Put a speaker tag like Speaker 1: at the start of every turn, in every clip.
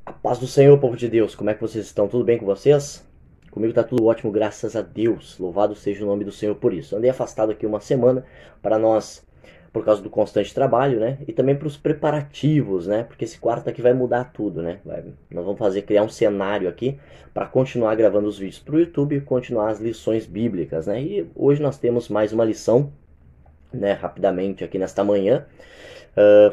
Speaker 1: A paz do Senhor, povo de Deus, como é que vocês estão? Tudo bem com vocês? Comigo tá tudo ótimo, graças a Deus. Louvado seja o nome do Senhor por isso. Andei afastado aqui uma semana para nós, por causa do constante trabalho, né? E também para os preparativos, né? Porque esse quarto aqui vai mudar tudo, né? Nós vamos criar um cenário aqui para continuar gravando os vídeos para o YouTube e continuar as lições bíblicas, né? E hoje nós temos mais uma lição, né? Rapidamente aqui nesta manhã.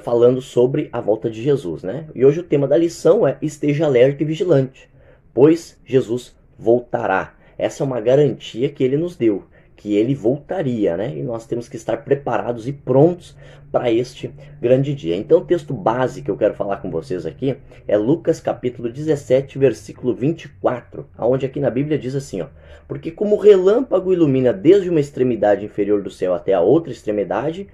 Speaker 1: Falando sobre a volta de Jesus, né? E hoje o tema da lição é: esteja alerta e vigilante, pois Jesus voltará. Essa é uma garantia que ele nos deu, que ele voltaria, né? E nós temos que estar preparados e prontos para este grande dia. Então o texto base que eu quero falar com vocês aqui é Lucas capítulo 17, versículo 24, onde aqui na Bíblia diz assim, ó: porque como o relâmpago ilumina desde uma extremidade inferior do céu até a outra extremidade,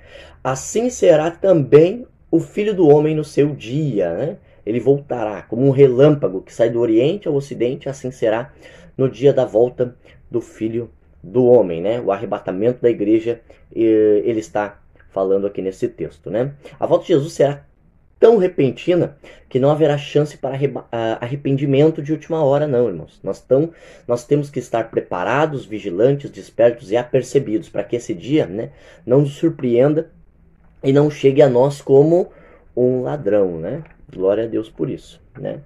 Speaker 1: assim será também o Filho do Homem no seu dia, né? Ele voltará como um relâmpago que sai do Oriente ao Ocidente, assim será no dia da volta do Filho do Homem, né? O arrebatamento da igreja, ele está falando aqui nesse texto, né? A volta de Jesus será tão repentina que não haverá chance para arrependimento de última hora, não, irmãos. Nós temos que estar preparados, vigilantes, despertos e apercebidos para que esse dia, né, não nos surpreenda e não chegue a nós como um ladrão, né? Glória a Deus por isso, né?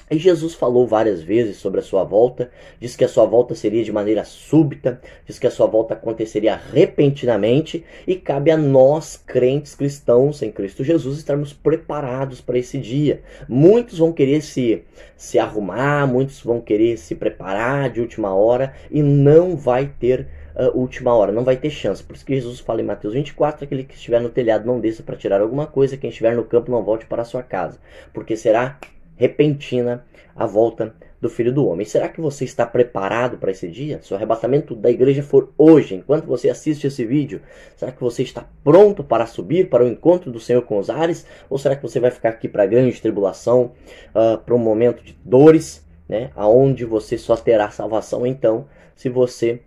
Speaker 1: E Jesus falou várias vezes sobre a sua volta, disse que a sua volta seria de maneira súbita, disse que a sua volta aconteceria repentinamente, e cabe a nós, crentes cristãos em Cristo Jesus, estarmos preparados para esse dia. Muitos vão querer se arrumar, muitos vão querer se preparar de última hora, e não vai ter última hora, não vai ter chance. Por isso que Jesus fala em Mateus 24, aquele que estiver no telhado não desça para tirar alguma coisa, quem estiver no campo não volte para a sua casa, porque será repentina a volta do Filho do Homem. Será que você está preparado para esse dia? Se o arrebatamento da igreja for hoje, enquanto você assiste esse vídeo, será que você está pronto para subir para o encontro do Senhor com os ares? Ou será que você vai ficar aqui para a grande tribulação, para um momento de dores, né, aonde você só terá salvação então se você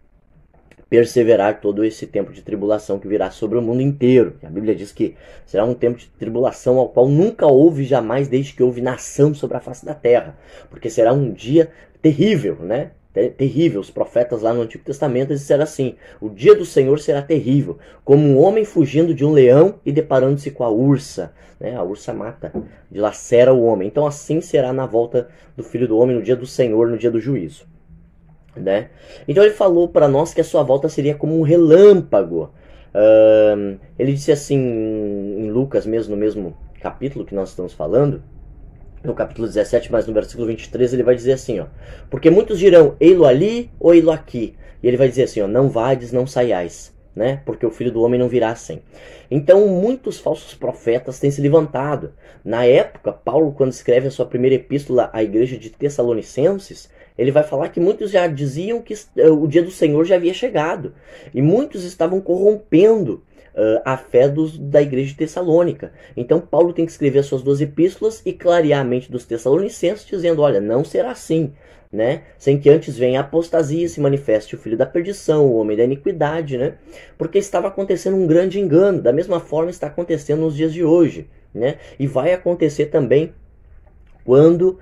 Speaker 1: perseverar todo esse tempo de tribulação que virá sobre o mundo inteiro? A Bíblia diz que será um tempo de tribulação ao qual nunca houve jamais desde que houve nação sobre a face da terra, porque será um dia terrível, né? Terrível. Os profetas lá no Antigo Testamento disseram assim: o dia do Senhor será terrível, como um homem fugindo de um leão e deparando-se com a ursa, né? A ursa mata, dilacera o homem. Então assim será na volta do Filho do Homem, no dia do Senhor, no dia do juízo, né? Então ele falou para nós que a sua volta seria como um relâmpago. Ele disse assim em Lucas mesmo, no mesmo capítulo que nós estamos falando, no capítulo 17, mas no versículo 23, ele vai dizer assim, ó: porque muitos dirão, ei-lo ali ou ei-lo aqui. E ele vai dizer assim, ó: não vades, não saiais, né? Porque o Filho do Homem não virá assim. Então muitos falsos profetas têm se levantado. Na época, Paulo, quando escreve a sua primeira epístola à igreja de Tessalonicenses, ele vai falar que muitos já diziam que o dia do Senhor já havia chegado. E muitos estavam corrompendo a fé da igreja de Tessalônica. Então Paulo tem que escrever as suas duas epístolas e clarear a mente dos tessalonicenses, dizendo: olha, não será assim, né? Sem que antes venha a apostasia, se manifeste o filho da perdição, o homem da iniquidade, né? Porque estava acontecendo um grande engano. Da mesma forma está acontecendo nos dias de hoje, né? E vai acontecer também quando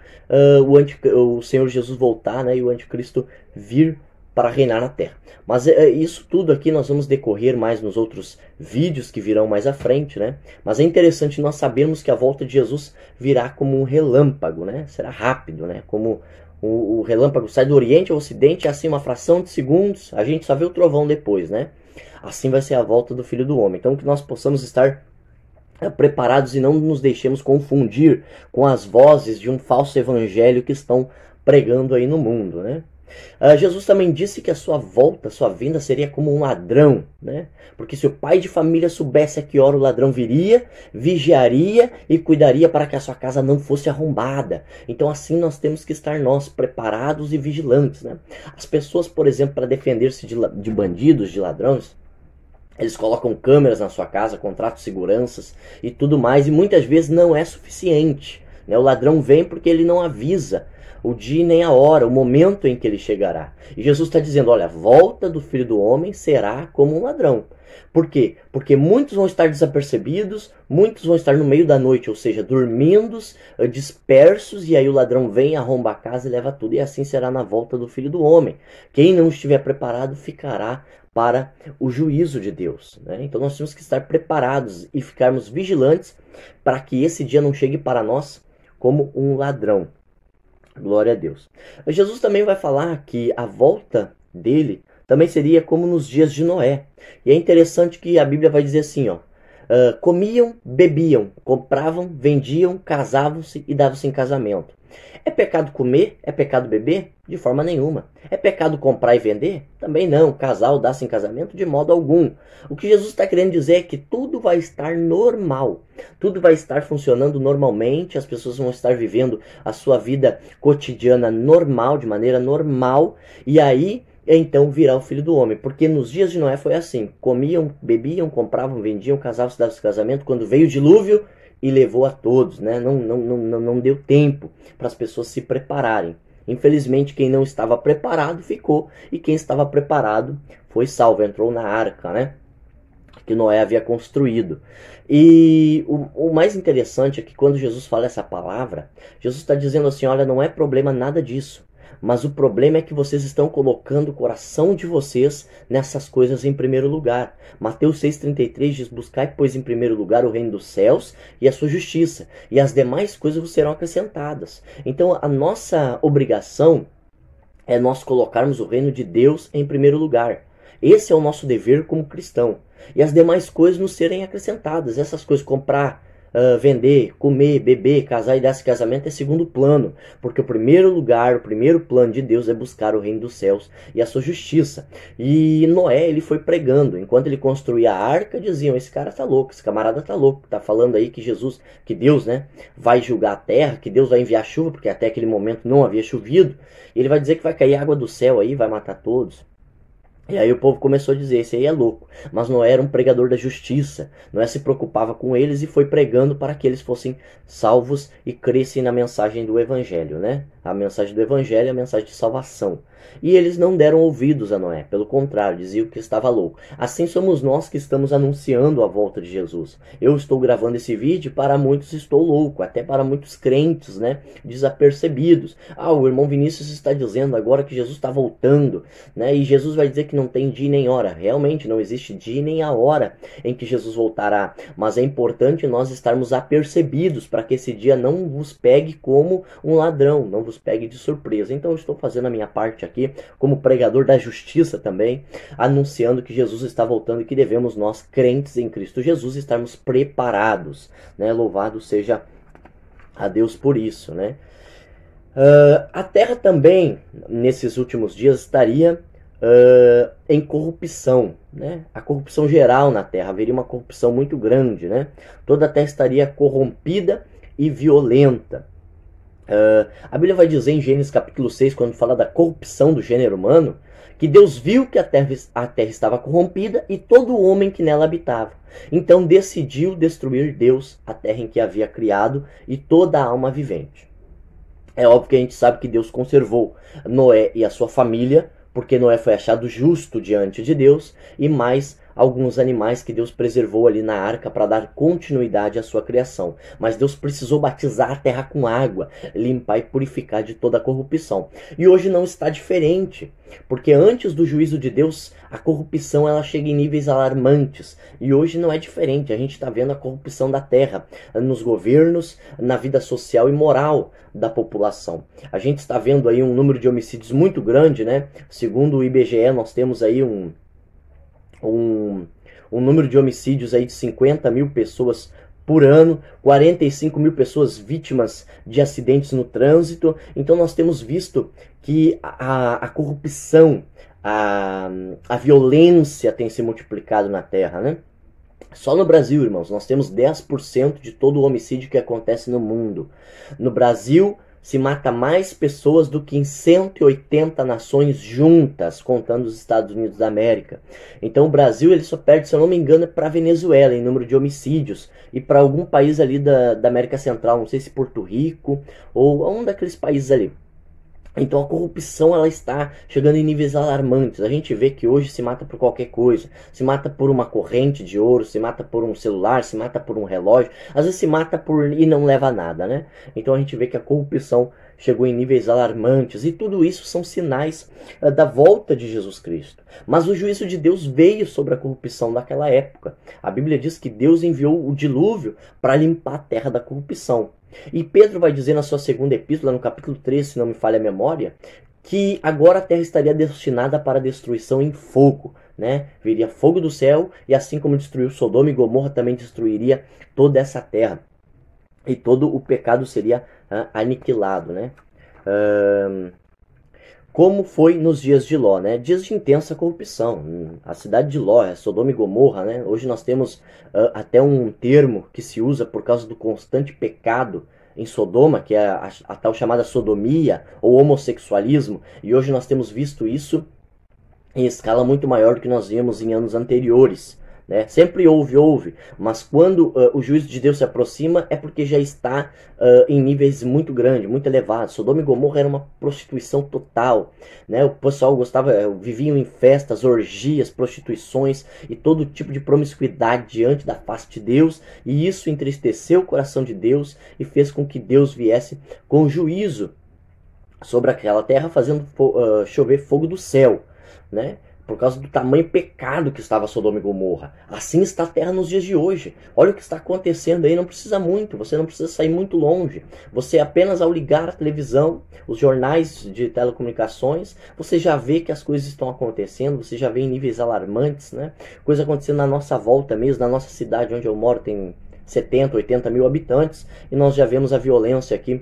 Speaker 1: o Senhor Jesus voltar, né, e o anticristo vir para reinar na terra. Mas isso tudo aqui nós vamos decorrer mais nos outros vídeos que virão mais à frente, né? Mas é interessante nós sabermos que a volta de Jesus virá como um relâmpago, né? Será rápido, né? Como o relâmpago sai do Oriente ao Ocidente, assim uma fração de segundos, a gente só vê o trovão depois, né? Assim vai ser a volta do Filho do Homem. Então que nós possamos estar preparados e não nos deixemos confundir com as vozes de um falso evangelho que estão pregando aí no mundo, né? Jesus também disse que a sua volta, a sua vinda seria como um ladrão, né? Porque se o pai de família soubesse a que hora o ladrão viria, vigiaria e cuidaria para que a sua casa não fosse arrombada. Então assim nós temos que estar nós preparados e vigilantes, né? As pessoas, por exemplo, para defender-se de bandidos, de ladrões, eles colocam câmeras na sua casa, contratam seguranças e tudo mais, e muitas vezes não é suficiente, né? O ladrão vem porque ele não avisa o dia nem a hora, o momento em que ele chegará. E Jesus está dizendo, olha, a volta do Filho do Homem será como um ladrão. Por quê? Porque muitos vão estar desapercebidos, muitos vão estar no meio da noite, ou seja, dormindo, dispersos, e aí o ladrão vem, arromba a casa e leva tudo. E assim será na volta do Filho do Homem. Quem não estiver preparado ficará para o juízo de Deus, né? Então nós temos que estar preparados e ficarmos vigilantes para que esse dia não chegue para nós como um ladrão. Glória a Deus. Jesus também vai falar que a volta dele também seria como nos dias de Noé. E é interessante que a Bíblia vai dizer assim, ó, comiam, bebiam, compravam, vendiam, casavam-se e davam-se em casamento. É pecado comer? É pecado beber? De forma nenhuma. É pecado comprar e vender? Também não. Casar ou dar-se em casamento? De modo algum. O que Jesus está querendo dizer é que tudo vai estar normal. Tudo vai estar funcionando normalmente. As pessoas vão estar vivendo a sua vida cotidiana normal, de maneira normal. E aí, então virá o Filho do Homem. Porque nos dias de Noé foi assim. Comiam, bebiam, compravam, vendiam, casavam-se, davam-se em casamento. Quando veio o dilúvio, e levou a todos, né? Não deu tempo para as pessoas se prepararem. Infelizmente, quem não estava preparado ficou, e quem estava preparado foi salvo, entrou na arca, né? Que Noé havia construído. E o mais interessante é que quando Jesus fala essa palavra, Jesus está dizendo assim, olha, não é problema nada disso. Mas o problema é que vocês estão colocando o coração de vocês nessas coisas em primeiro lugar. Mateus 6,33 diz, buscai, pois, em primeiro lugar o reino dos céus e a sua justiça, e as demais coisas vos serão acrescentadas. Então, a nossa obrigação é nós colocarmos o reino de Deus em primeiro lugar. Esse é o nosso dever como cristão. E as demais coisas nos serem acrescentadas. Essas coisas, comprar, vender, comer, beber, casar e dar-se casamento é segundo plano, porque o primeiro lugar, o primeiro plano de Deus é buscar o reino dos céus e a sua justiça. E Noé, ele foi pregando, enquanto ele construía a arca, diziam, esse cara tá louco, esse camarada tá louco, tá falando aí que Jesus, que Deus, né, vai julgar a terra, que Deus vai enviar chuva, porque até aquele momento não havia chovido, e ele vai dizer que vai cair água do céu aí, vai matar todos. E aí o povo começou a dizer, esse aí é louco. Mas Noé era um pregador da justiça. Noé se preocupava com eles e foi pregando para que eles fossem salvos e crescem na mensagem do Evangelho, né? A mensagem do Evangelho é a mensagem de salvação. E eles não deram ouvidos a Noé, pelo contrário, diziam que estava louco. Assim somos nós que estamos anunciando a volta de Jesus. Eu estou gravando esse vídeo, para muitos estou louco, até para muitos crentes, né, desapercebidos. O irmão Vinícius está dizendo agora que Jesus está voltando, né, e Jesus vai dizer que não tem dia nem hora. Realmente não existe dia nem a hora em que Jesus voltará, mas é importante nós estarmos apercebidos para que esse dia não vos pegue como um ladrão, não vos pegue de surpresa. Então eu estou fazendo a minha parte aqui, como pregador da justiça também, anunciando que Jesus está voltando e que devemos nós, crentes em Cristo Jesus, estarmos preparados, né? Louvado seja a Deus por isso, né? A terra também, nesses últimos dias, estaria em corrupção, né? A corrupção geral na terra, haveria uma corrupção muito grande, né? Toda a terra estaria corrompida e violenta. A Bíblia vai dizer em Gênesis capítulo 6, quando fala da corrupção do gênero humano, que Deus viu que a terra estava corrompida e todo o homem que nela habitava. Então decidiu destruir Deus a terra em que havia criado e toda a alma vivente. É óbvio que a gente sabe que Deus conservou Noé e a sua família, porque Noé foi achado justo diante de Deus, e mais alguns animais que Deus preservou ali na arca para dar continuidade à sua criação. Mas Deus precisou batizar a terra com água, limpar e purificar de toda a corrupção. E hoje não está diferente, porque antes do juízo de Deus, a corrupção ela chega em níveis alarmantes. E hoje não é diferente, a gente está vendo a corrupção da terra, nos governos, na vida social e moral da população. A gente está vendo aí um número de homicídios muito grande, né? Segundo o IBGE, nós temos aí um número de homicídios aí de 50 mil pessoas por ano, 45 mil pessoas vítimas de acidentes no trânsito. Então nós temos visto que a corrupção, a violência tem se multiplicado na terra, né? Só no Brasil, irmãos, nós temos 10% de todo o homicídio que acontece no mundo. No Brasil, se mata mais pessoas do que em 180 nações juntas, contando os Estados Unidos da América. Então o Brasil ele só perde, se eu não me engano, para a Venezuela em número de homicídios e para algum país ali da América Central, não sei se Porto Rico ou um daqueles países ali. Então a corrupção ela está chegando em níveis alarmantes. A gente vê que hoje se mata por qualquer coisa. Se mata por uma corrente de ouro, se mata por um celular, se mata por um relógio. Às vezes se mata por e não leva a nada, né? Então a gente vê que a corrupção chegou em níveis alarmantes. E tudo isso são sinais da volta de Jesus Cristo. Mas o juízo de Deus veio sobre a corrupção daquela época. A Bíblia diz que Deus enviou o dilúvio para limpar a terra da corrupção. E Pedro vai dizer na sua segunda epístola, no capítulo 3, se não me falha a memória, que agora a terra estaria destinada para destruição em fogo, né? Viria fogo do céu e assim como destruiu Sodoma e Gomorra, também destruiria toda essa terra. E todo o pecado seria aniquilado, né? Como foi nos dias de Ló, né? Dias de intensa corrupção. A cidade de Ló, Sodoma e Gomorra, né? Hoje nós temos até um termo que se usa por causa do constante pecado em Sodoma, que é a tal chamada sodomia ou homossexualismo. E hoje nós temos visto isso em escala muito maior do que nós vimos em anos anteriores. Né? Sempre houve, mas quando o juízo de Deus se aproxima é porque já está em níveis muito grandes, muito elevados. Sodoma e Gomorra era uma prostituição total, né? O pessoal viviam em festas, orgias, prostituições e todo tipo de promiscuidade diante da face de Deus, e isso entristeceu o coração de Deus e fez com que Deus viesse com juízo sobre aquela terra, fazendo chover fogo do céu, né? Por causa do tamanho pecado que estava Sodoma e Gomorra. Assim está a terra nos dias de hoje. Olha o que está acontecendo aí, não precisa muito, você não precisa sair muito longe. Você apenas ao ligar a televisão, os jornais de telecomunicações, você já vê que as coisas estão acontecendo, você já vê em níveis alarmantes, né? Coisa acontecendo na nossa volta mesmo, na nossa cidade onde eu moro tem 70, 80 mil habitantes, e nós já vemos a violência aqui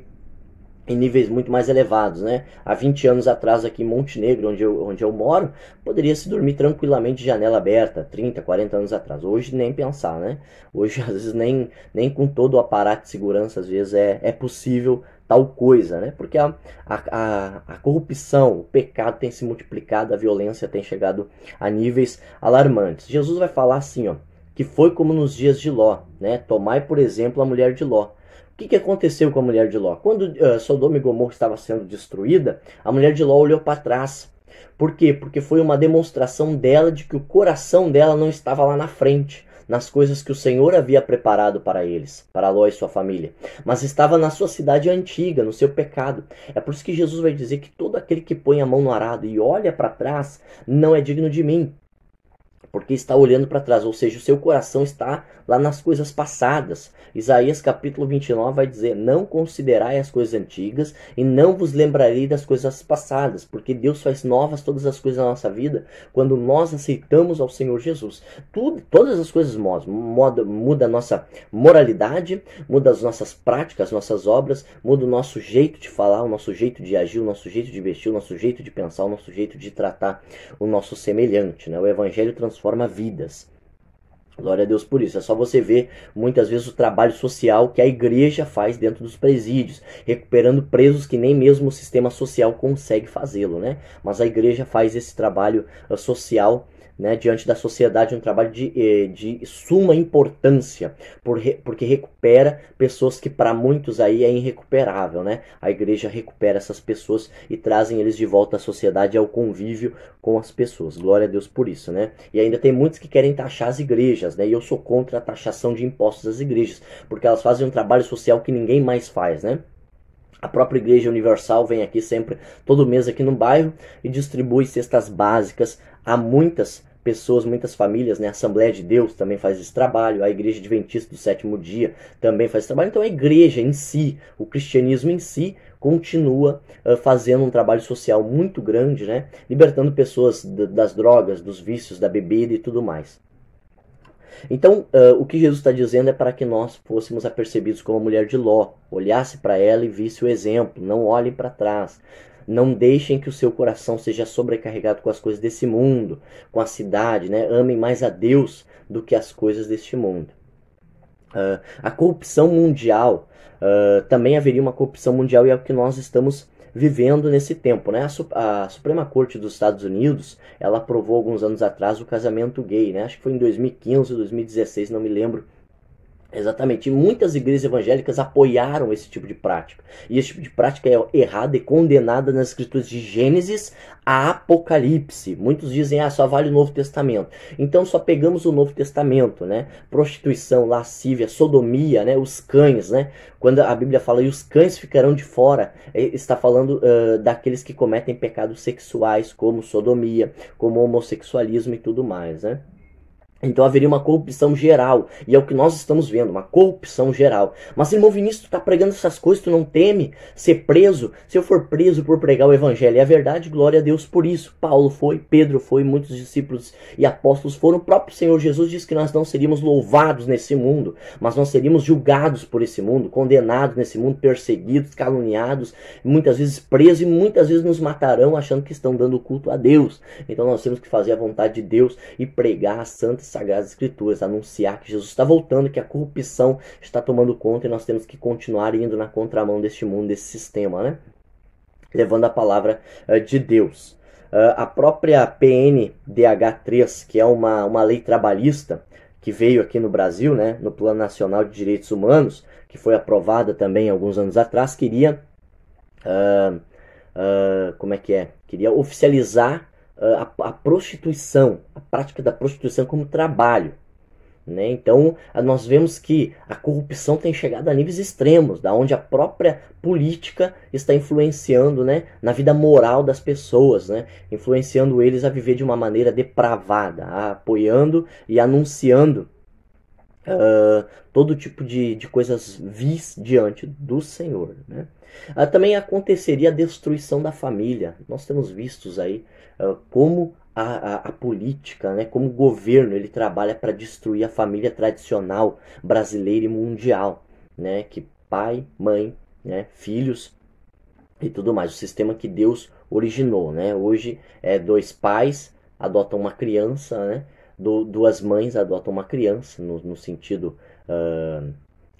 Speaker 1: em níveis muito mais elevados, né? Há 20 anos atrás aqui em Montenegro, onde eu moro, poderia se dormir tranquilamente de janela aberta, 30, 40 anos atrás. Hoje nem pensar, né? Hoje às vezes nem com todo o aparato de segurança às vezes é possível tal coisa, né? Porque a corrupção, o pecado tem se multiplicado, a violência tem chegado a níveis alarmantes. Jesus vai falar assim, ó, que foi como nos dias de Ló, né? Tomai, por exemplo, a mulher de Ló. O que aconteceu com a mulher de Ló? Quando Sodoma e Gomorra estava sendo destruída, a mulher de Ló olhou para trás. Por quê? Porque foi uma demonstração dela de que o coração dela não estava lá na frente, nas coisas que o Senhor havia preparado para eles, para Ló e sua família, mas estava na sua cidade antiga, no seu pecado. É por isso que Jesus vai dizer que todo aquele que põe a mão no arado e olha para trás não é digno de mim, porque está olhando para trás, ou seja, o seu coração está lá nas coisas passadas. Isaías capítulo 29 vai dizer, não considerai as coisas antigas e não vos lembrarei das coisas passadas, porque Deus faz novas todas as coisas na nossa vida quando nós aceitamos ao Senhor Jesus. Todas as coisas muda a nossa moralidade, muda as nossas práticas, as nossas obras, muda o nosso jeito de falar, o nosso jeito de agir, o nosso jeito de vestir, o nosso jeito de pensar, o nosso jeito de tratar o nosso semelhante, né? O Evangelho transforma vidas. Glória a Deus por isso. É só você ver muitas vezes o trabalho social que a igreja faz dentro dos presídios, recuperando presos que nem mesmo o sistema social consegue fazê-lo, né? Mas a igreja faz esse trabalho social, né, diante da sociedade, um trabalho de suma importância, porque recupera pessoas que para muitos aí é irrecuperável, né? A igreja recupera essas pessoas e trazem eles de volta à sociedade, ao convívio com as pessoas. Glória a Deus por isso, né? E ainda tem muitos que querem taxar as igrejas, né? E eu sou contra a taxação de impostos das igrejas, porque elas fazem um trabalho social que ninguém mais faz, né? A própria Igreja Universal vem aqui sempre, todo mês aqui no bairro, e distribui cestas básicas a muitas pessoas, muitas famílias, né? A Assembleia de Deus também faz esse trabalho, a Igreja Adventista do Sétimo Dia também faz esse trabalho. Então a igreja em si, o cristianismo em si, continua fazendo um trabalho social muito grande, né? Libertando pessoas das drogas, dos vícios, da bebida e tudo mais. Então, o que Jesus está dizendo é para que nós fôssemos apercebidos como a mulher de Ló, olhasse para ela e visse o exemplo, não olhem para trás. Não deixem que o seu coração seja sobrecarregado com as coisas desse mundo, com a cidade, né? Amem mais a Deus do que as coisas deste mundo. A corrupção mundial, também haveria uma corrupção mundial e é o que nós estamos vivendo nesse tempo, né? A Suprema Corte dos Estados Unidos, ela aprovou alguns anos atrás o casamento gay, né? Acho que foi em 2015 ou 2016, não me lembro exatamente. E muitas igrejas evangélicas apoiaram esse tipo de prática. E esse tipo de prática é errada e condenada nas escrituras de Gênesis a Apocalipse. Muitos dizem, só vale o Novo Testamento. Então só pegamos o Novo Testamento, né? Prostituição, lascívia, sodomia, né? Os cães, né? Quando a Bíblia fala, e os cães ficarão de fora, está falando daqueles que cometem pecados sexuais, como sodomia, como homossexualismo e tudo mais, né? Então haveria uma corrupção geral, e é o que nós estamos vendo, uma corrupção geral. Mas, irmão Vinícius, tu tá pregando essas coisas, tu não teme ser preso? Se eu for preso por pregar o evangelho, é a verdade, glória a Deus por isso. Paulo foi, Pedro foi, muitos discípulos e apóstolos foram. O próprio Senhor Jesus disse que nós não seríamos louvados nesse mundo, mas nós seríamos julgados por esse mundo, condenados nesse mundo, perseguidos, caluniados, muitas vezes presos, e muitas vezes nos matarão achando que estão dando culto a Deus. Então nós temos que fazer a vontade de Deus e pregar as santas Sagradas Escrituras, anunciar que Jesus está voltando, que a corrupção está tomando conta e nós temos que continuar indo na contramão deste mundo, desse sistema, né? Levando a palavra de Deus. A própria PNDH3, que é uma lei trabalhista que veio aqui no Brasil, né, no Plano Nacional de Direitos Humanos, que foi aprovada também alguns anos atrás, queria queria oficializar a prostituição, a prática da prostituição como trabalho, né? Então nós vemos que a corrupção tem chegado a níveis extremos, da onde a própria política está influenciando, né, na vida moral das pessoas, né, influenciando eles a viver de uma maneira depravada, apoiando e anunciando todo tipo de coisas vis diante do Senhor, né? Também aconteceria a destruição da família. Nós temos vistos aí como a política, né, como o governo, ele trabalha para destruir a família tradicional brasileira e mundial, né, que pai, mãe, né, filhos e tudo mais, o sistema que Deus originou, né? Hoje dois pais adotam uma criança, né? Duas mães adotam uma criança, no sentido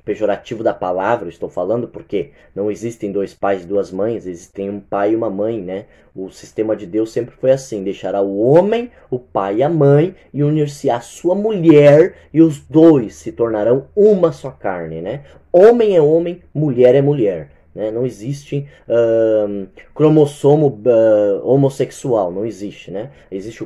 Speaker 1: pejorativo da palavra, estou falando, porque não existem dois pais e duas mães, existem um pai e uma mãe, né? O sistema de Deus sempre foi assim: deixará o homem, o pai e a mãe, e unir-se à sua mulher, e os dois se tornarão uma só carne, né? Homem é homem, mulher é mulher. Né? Não existe cromossomo homossexual, não existe, né? Existe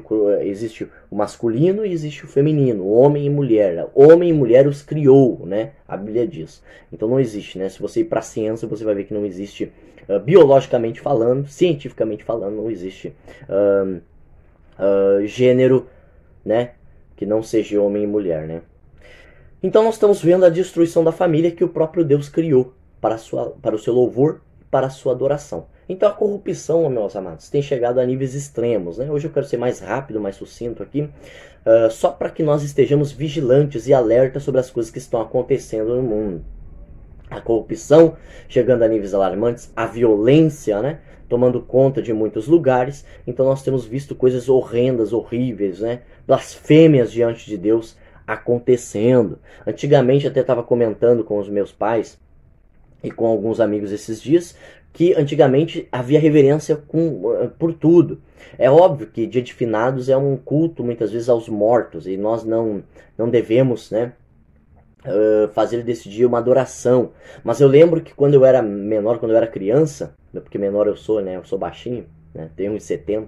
Speaker 1: o masculino e existe o feminino, homem e mulher. Homem e mulher os criou, né? A Bíblia diz. Então não existe, né? Se você ir para a ciência, você vai ver que não existe, biologicamente falando, cientificamente falando, não existe gênero, né, que não seja homem e mulher, né? Então nós estamos vendo a destruição da família que o próprio Deus criou para o seu louvor e para a sua adoração. Então a corrupção, meus amados, tem chegado a níveis extremos, né? Hoje eu quero ser mais rápido, mais sucinto aqui, só para que nós estejamos vigilantes e alertas sobre as coisas que estão acontecendo no mundo. A corrupção chegando a níveis alarmantes, a violência, né, tomando conta de muitos lugares. Então nós temos visto coisas horrendas, horríveis, né, blasfêmias diante de Deus acontecendo. Antigamente, até estava comentando com os meus pais e com alguns amigos esses dias, que antigamente havia reverência por tudo. É óbvio que Dia de Finados é um culto muitas vezes aos mortos, e nós não devemos, né, fazer desse dia uma adoração. Mas eu lembro que quando eu era menor, quando eu era criança, porque menor eu sou, né, eu sou baixinho, né, tenho 1,70,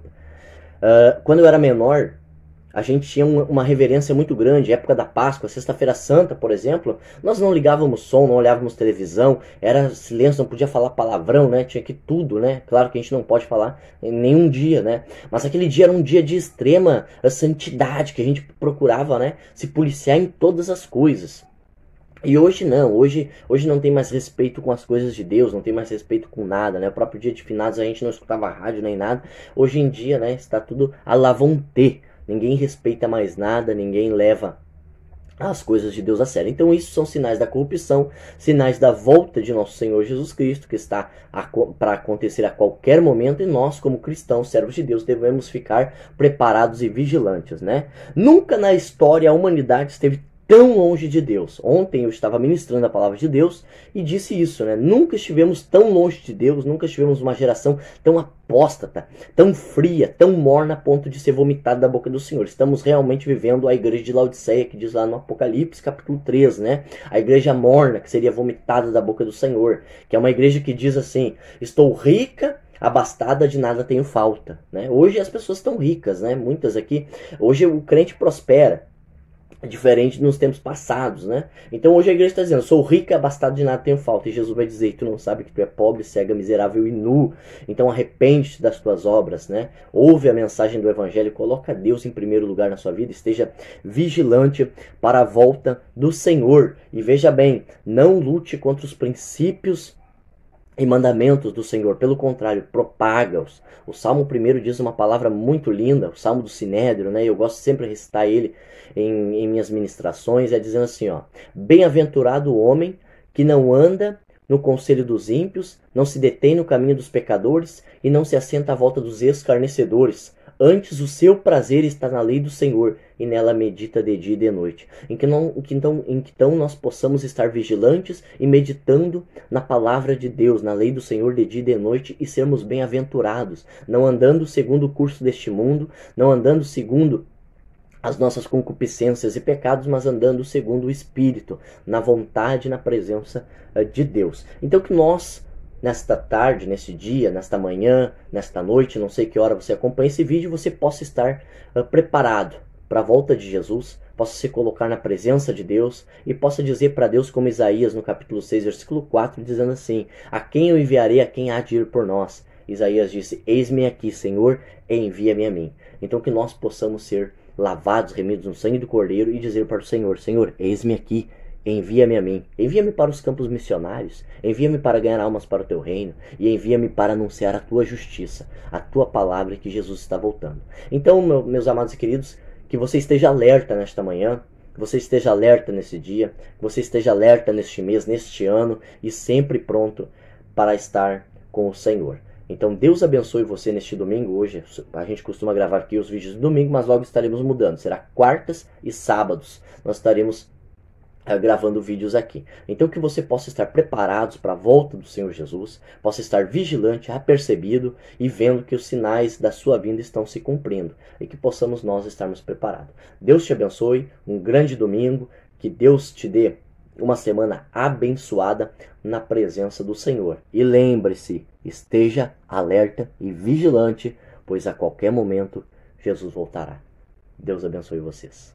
Speaker 1: quando eu era menor, a gente tinha uma reverência muito grande. Época da Páscoa, Sexta-feira Santa, por exemplo, nós não ligávamos som, não olhávamos televisão, era silêncio, não podia falar palavrão, né? Tinha que tudo, né? Claro que a gente não pode falar em nenhum dia, né? Mas aquele dia era um dia de extrema santidade, que a gente procurava, né, se policiar em todas as coisas. E hoje não, hoje não tem mais respeito com as coisas de Deus, não tem mais respeito com nada, né? O próprio Dia de Finados a gente não escutava rádio nem nada. Hoje em dia, né, está tudo à la vontade. Ninguém respeita mais nada, ninguém leva as coisas de Deus a sério. Então isso são sinais da corrupção, sinais da volta de nosso Senhor Jesus Cristo, que está para acontecer a qualquer momento, e nós, como cristãos, servos de Deus, devemos ficar preparados e vigilantes, né? Nunca na história a humanidade esteve tão longe de Deus. Ontem eu estava ministrando a palavra de Deus e disse isso, né? Nunca estivemos tão longe de Deus, nunca tivemos uma geração tão apóstata, tão fria, tão morna a ponto de ser vomitada da boca do Senhor. Estamos realmente vivendo a igreja de Laodiceia, que diz lá no Apocalipse, capítulo 3, né? A igreja morna, que seria vomitada da boca do Senhor, que é uma igreja que diz assim: estou rica, abastada, de nada tenho falta, né? Hoje as pessoas estão ricas, né? Muitas aqui. Hoje o crente prospera, diferente nos tempos passados, né? Então hoje a igreja está dizendo: sou rica, abastado, de nada tenho falta. E Jesus vai dizer: tu não sabe que tu é pobre, cega, miserável e nu. Então arrepende-te das tuas obras, né? Ouve a mensagem do evangelho, coloca Deus em primeiro lugar na sua vida, esteja vigilante para a volta do Senhor. E veja bem, não lute contra os princípios e mandamentos do Senhor, pelo contrário, propaga-os. O Salmo 1 diz uma palavra muito linda, o Salmo do Sinédrio, né? Eu gosto sempre de recitar ele em minhas ministrações, é dizendo assim, ó: bem-aventurado o homem que não anda no conselho dos ímpios, não se detém no caminho dos pecadores e não se assenta à volta dos escarnecedores. Antes o seu prazer está na lei do Senhor, e nela medita de dia e de noite. Então nós possamos estar vigilantes e meditando na palavra de Deus, na lei do Senhor de dia e de noite, e sermos bem-aventurados, não andando segundo o curso deste mundo, não andando segundo as nossas concupiscências e pecados, mas andando segundo o Espírito, na vontade e na presença de Deus. Então que nós, nesta tarde, neste dia, nesta manhã, nesta noite, não sei que hora você acompanha esse vídeo, você possa estar preparado para a volta de Jesus, possa se colocar na presença de Deus e possa dizer para Deus, como Isaías no capítulo 6, versículo 4, dizendo assim: a quem eu enviarei, a quem há de ir por nós? Isaías disse: eis-me aqui, Senhor, envia-me a mim. Então que nós possamos ser lavados, remidos no sangue do Cordeiro e dizer para o Senhor: Senhor, eis-me aqui, envia-me a mim. Envia-me para os campos missionários, envia-me para ganhar almas para o teu reino e envia-me para anunciar a tua justiça, a tua palavra, que Jesus está voltando. Então, meus amados e queridos, que você esteja alerta nesta manhã, que você esteja alerta nesse dia, que você esteja alerta neste mês, neste ano, e sempre pronto para estar com o Senhor. Então Deus abençoe você neste domingo. Hoje a gente costuma gravar aqui os vídeos do domingo, mas logo estaremos mudando. Será quartas e sábados. Nós estaremos gravando vídeos aqui. Então que você possa estar preparados para a volta do Senhor Jesus, possa estar vigilante, apercebido e vendo que os sinais da sua vinda estão se cumprindo e que possamos nós estarmos preparados. Deus te abençoe, um grande domingo, que Deus te dê uma semana abençoada na presença do Senhor. E lembre-se, esteja alerta e vigilante, pois a qualquer momento Jesus voltará. Deus abençoe vocês.